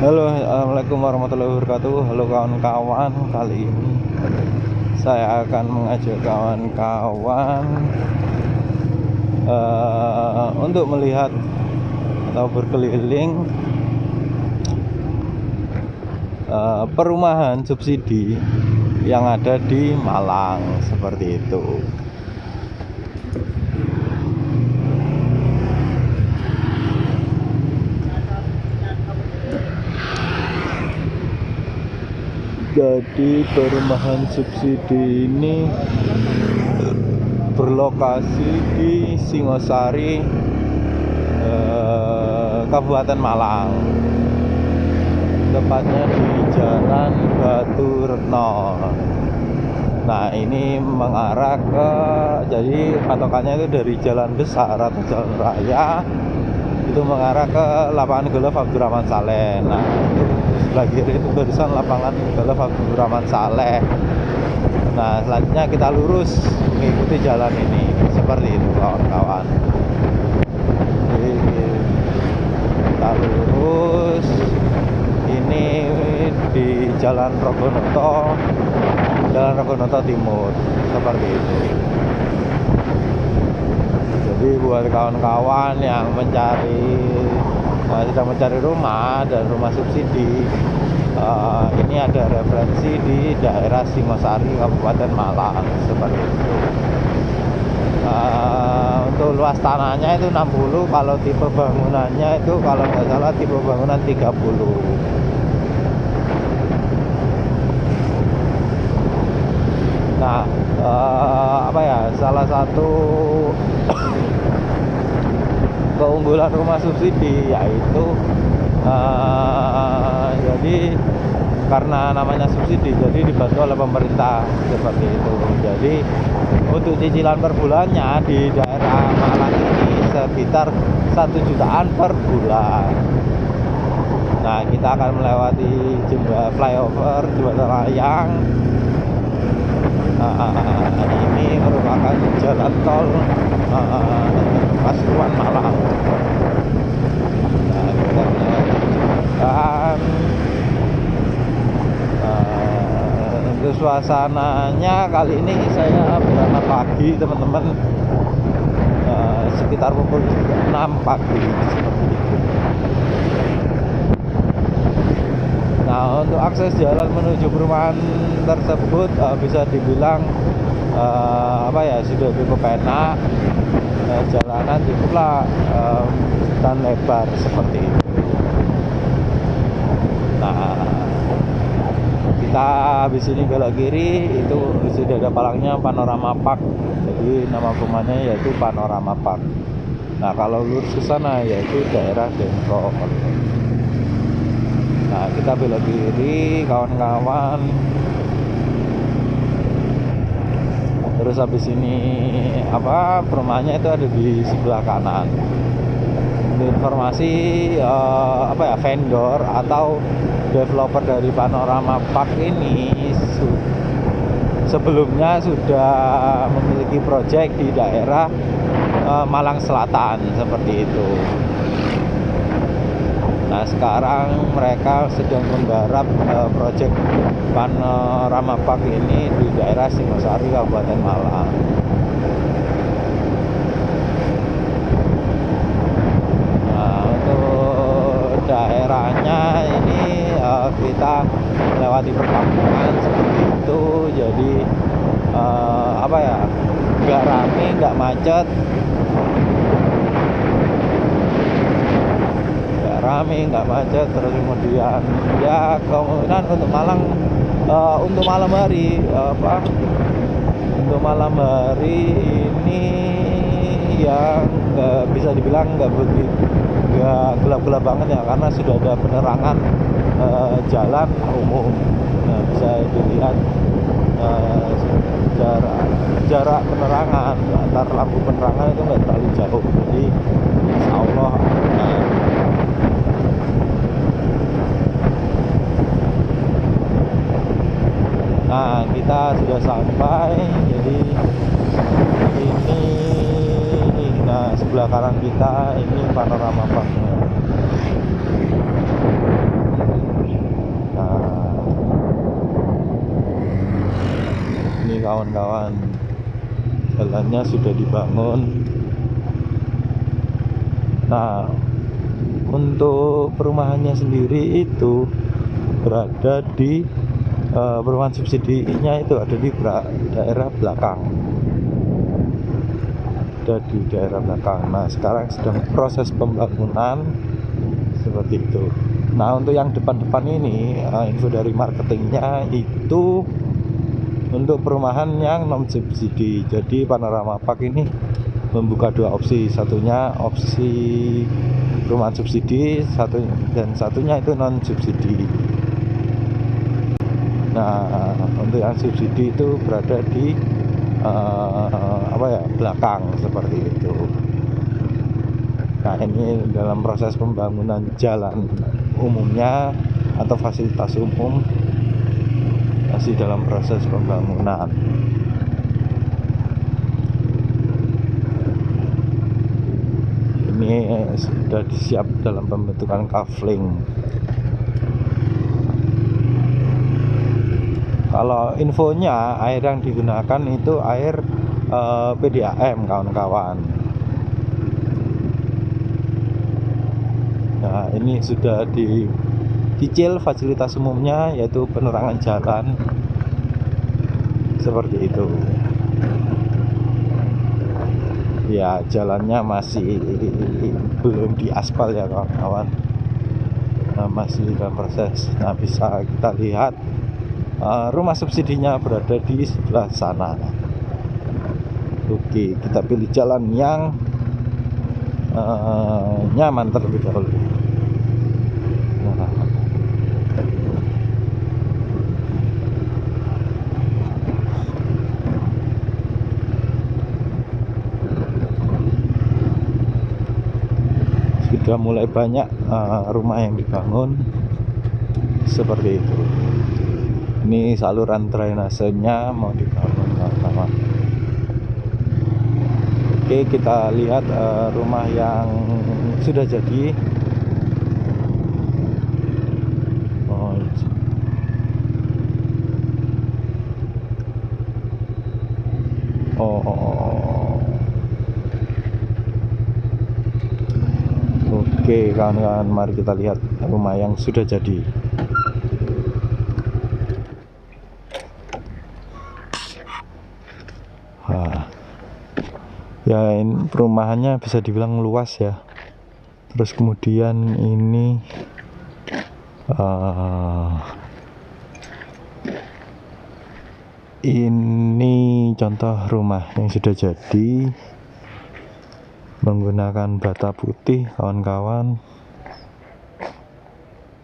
Halo, assalamualaikum warahmatullahi wabarakatuh. Halo kawan-kawan, kali ini saya akan mengajak kawan-kawan untuk melihat atau berkeliling perumahan subsidi yang ada di Malang, seperti itu. Jadi perumahan subsidi ini berlokasi di Singosari, Kabupaten Malang, tepatnya di Jalan Batu Retno. Nah, ini mengarah ke, jadi patokannya itu dari jalan besar atau jalan raya, itu mengarah ke lapangan golf Abdurrahman Saleh. Nah, itu sebelah kiri itu tulisan lapangan golf Abdurrahman Saleh. Nah, selanjutnya kita lurus mengikuti jalan ini, seperti itu kawan-kawan. Jadi, kita lurus ini di Jalan Rogonoto Timur, seperti itu. Jadi buat kawan-kawan yang sedang mencari rumah dan rumah subsidi, ini ada referensi di daerah Singosari, Kabupaten Malang, seperti itu. Untuk luas tanahnya itu 60, kalau tipe bangunannya itu kalau nggak salah tipe bangunan 30. Nah, salah satu keunggulan rumah subsidi yaitu jadi karena namanya subsidi, jadi dibantu oleh pemerintah, seperti itu. Jadi untuk cicilan per bulannya di daerah Malang ini sekitar 1 jutaan per bulan. Nah, kita akan melewati flyover Jembatan Layang. Ini merupakan jalan tol Pasuruan Malang. Nah, kita melewati jembatan. Untuk suasananya kali ini saya berangkat pagi, teman-teman, sekitar pukul 6 pagi, seperti itu. Nah, untuk akses jalan menuju perumahan tersebut bisa dibilang sudah cukup enak. Jalanan cukuplah dan lebar, seperti itu. Nah, kita habis ini belok kiri, itu sudah ada palangnya Panorama Park. Jadi nama rumahnya yaitu Panorama Park. Nah, kalau lurus ke sana yaitu daerah Dengkok. Nah, kita belok kiri, kawan-kawan. Terus habis ini perumahannya itu ada di sebelah kanan. Untuk informasi vendor atau developer dari Panorama Park ini sebelumnya sudah memiliki proyek di daerah Malang Selatan, seperti itu. Nah, sekarang mereka sedang menggarap proyek Panorama Park ini di daerah Singosari, Kabupaten Malang. Nah, untuk daerahnya ini kita melewati perkampungan, seperti itu. Jadi nggak rame, nggak macet. Nggak macet. Terus kemudian ya kemungkinan untuk malam hari untuk malam hari ini yang nggak bisa dibilang nggak gelap-gelap banget ya, karena sudah ada penerangan jalan umum. Nah, bisa dilihat jarak penerangan antar lampu penerangan itu nggak terlalu jauh. Jadi insya Allah Nah, kita sudah sampai. Jadi ini, nah sebelah kanan kita ini Panorama Parknya. kawan-kawan. Jalannya sudah dibangun. Nah, untuk perumahannya sendiri itu berada di perumahan subsidinya itu ada di daerah belakang. Ada di daerah belakang. Nah, sekarang sedang proses pembangunan seperti itu. Nah, untuk yang depan-depan ini info dari marketingnya itu untuk perumahan yang non subsidi. Jadi Panorama Park ini membuka dua opsi. Satunya opsi perumahan subsidi, satunya itu non subsidi. Nah, untuk yang subsidi itu berada di belakang seperti itu. Nah, ini dalam proses pembangunan jalan umumnya atau fasilitas umum masih dalam proses pembangunan. Ini sudah siap dalam pembentukan kafling. Kalau infonya air yang digunakan itu air PDAM kawan-kawan. Nah, ini sudah dicicil fasilitas umumnya yaitu penerangan jalan seperti itu. Ya, jalannya masih belum diaspal ya kawan-kawan. Nah, masih dalam proses. Nah, bisa kita lihat rumah subsidinya berada di sebelah sana. Oke, kita pilih jalan yang nyaman terlebih dahulu. Nah, sudah mulai banyak rumah yang dibangun seperti itu. Ini saluran drainasenya mau dibangun kawan-kawan. Oke, kita lihat rumah yang sudah jadi. Oke kawan-kawan, mari kita lihat rumah yang sudah jadi. Ya, ini perumahannya bisa dibilang luas ya. Terus kemudian ini contoh rumah yang sudah jadi menggunakan bata putih kawan-kawan.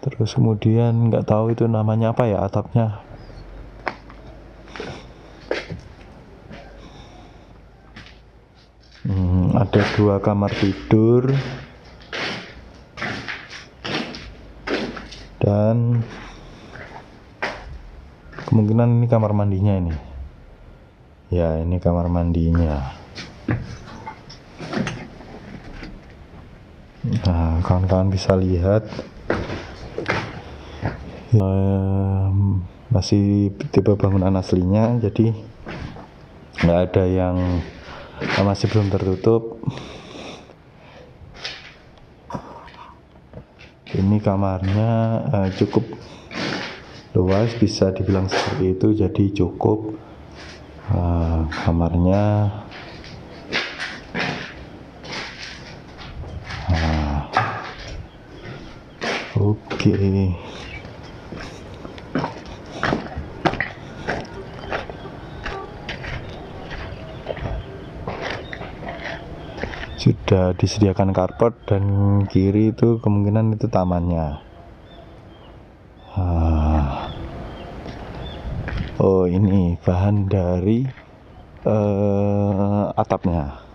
Terus kemudian nggak tahu itu namanya apa ya atapnya. Ada 2 kamar tidur dan kemungkinan ini kamar mandinya ini. Ya, ini kamar mandinya. Nah, kawan-kawan bisa lihat masih tipe bangunan aslinya, jadi nggak ada yang masih belum tertutup. Ini kamarnya cukup luas, bisa dibilang seperti itu, jadi cukup kamarnya. Oke. Sudah disediakan karpet dan kiri itu kemungkinan itu tamannya. Oh, ini bahan dari atapnya.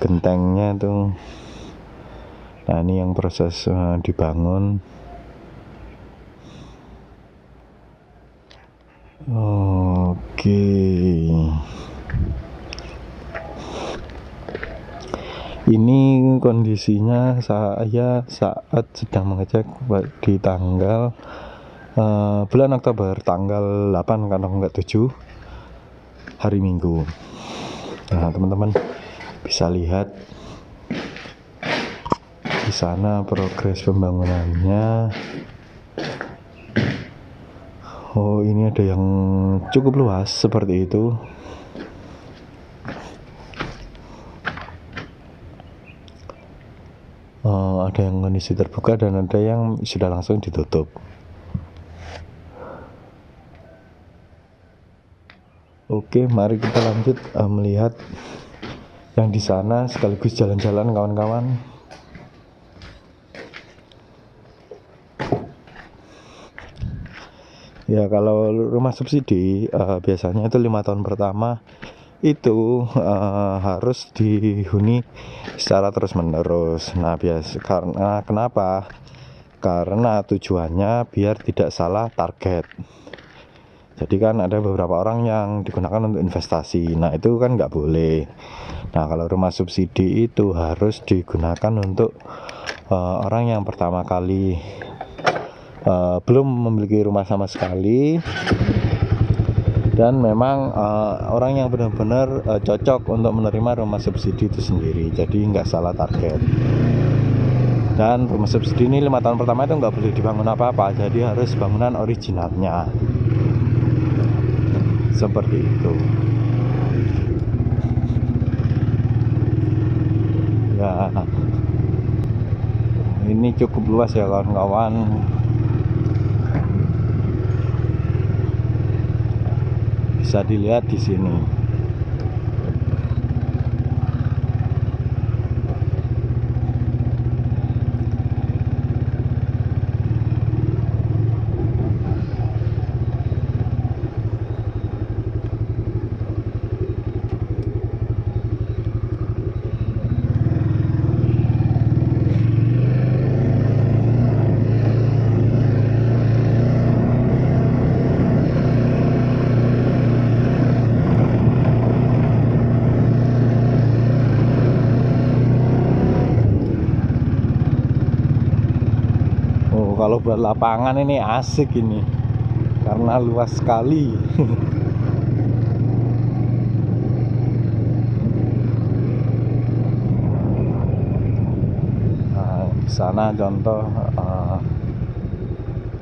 Gentengnya tuh. Nah, ini yang proses dibangun. Oke. Ini kondisinya saya saat sedang mengecek di tanggal bulan Oktober tanggal 8 kalau enggak 7 hari Minggu. Nah, teman-teman bisa lihat di sana progres pembangunannya. Oh, ini ada yang cukup luas seperti itu. Ada yang kondisi terbuka dan ada yang sudah langsung ditutup. Oke, mari kita lanjut melihat yang di sana sekaligus jalan-jalan kawan-kawan. Ya, kalau rumah subsidi biasanya itu 5 tahun pertama itu harus dihuni secara terus-menerus. Nah, karena kenapa? Karena tujuannya biar tidak salah target. Jadi kan ada beberapa orang yang digunakan untuk investasi. Nah, itu kan nggak boleh. Nah, kalau rumah subsidi itu harus digunakan untuk orang yang pertama kali belum memiliki rumah sama sekali, dan memang orang yang benar-benar cocok untuk menerima rumah subsidi itu sendiri. Jadi nggak salah target. Dan rumah subsidi ini 5 tahun pertama itu nggak boleh dibangun apa-apa. Jadi harus bangunan originalnya. Seperti itu. Ya, ini cukup luas ya kawan-kawan. Bisa dilihat di sini. Kalau buat lapangan ini asik ini karena luas sekali. Nah, di sana contoh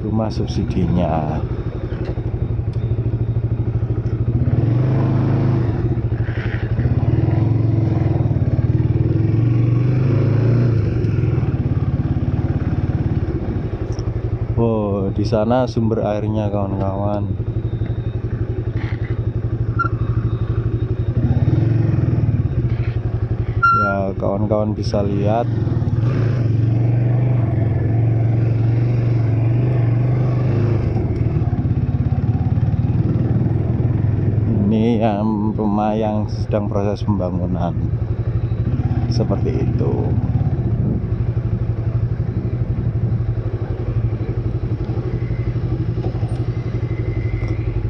rumah subsidinya. Di sana sumber airnya kawan-kawan. Ya, kawan-kawan bisa lihat. Ini yang rumah yang sedang proses pembangunan. Seperti itu.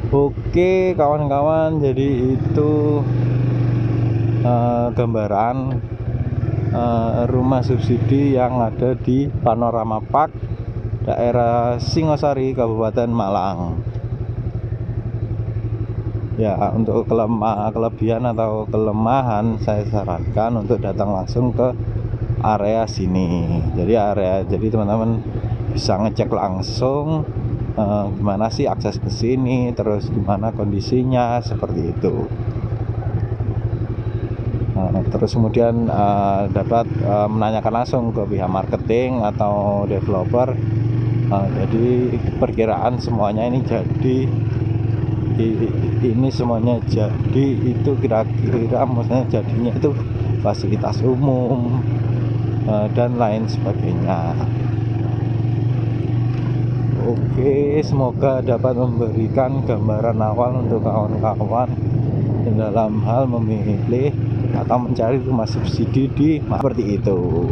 Oke kawan-kawan, jadi itu gambaran rumah subsidi yang ada di Panorama Park, daerah Singosari, Kabupaten Malang. Ya, untuk kelebihan atau kelemahan saya sarankan untuk datang langsung ke area sini. Jadi teman-teman bisa ngecek langsung gimana sih akses ke sini, terus gimana kondisinya, seperti itu. Terus kemudian dapat menanyakan langsung ke pihak marketing atau developer. Jadi perkiraan semuanya ini semuanya jadi itu kira-kira maksudnya jadinya itu fasilitas umum dan lain sebagainya. Oke, semoga dapat memberikan gambaran awal untuk kawan-kawan dalam hal memilih atau mencari rumah subsidi di seperti itu.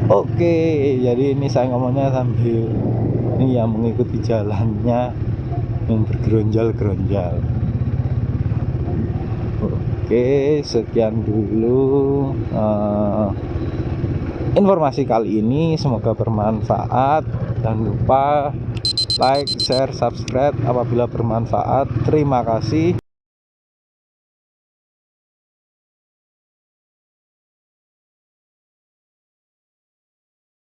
Oke, jadi ini saya ngomongnya sambil ini yang mengikuti jalannya yang bergeronjal-geronjal. Oke, sekian dulu informasi kali ini, semoga bermanfaat. Jangan lupa like, share, subscribe apabila bermanfaat. Terima kasih.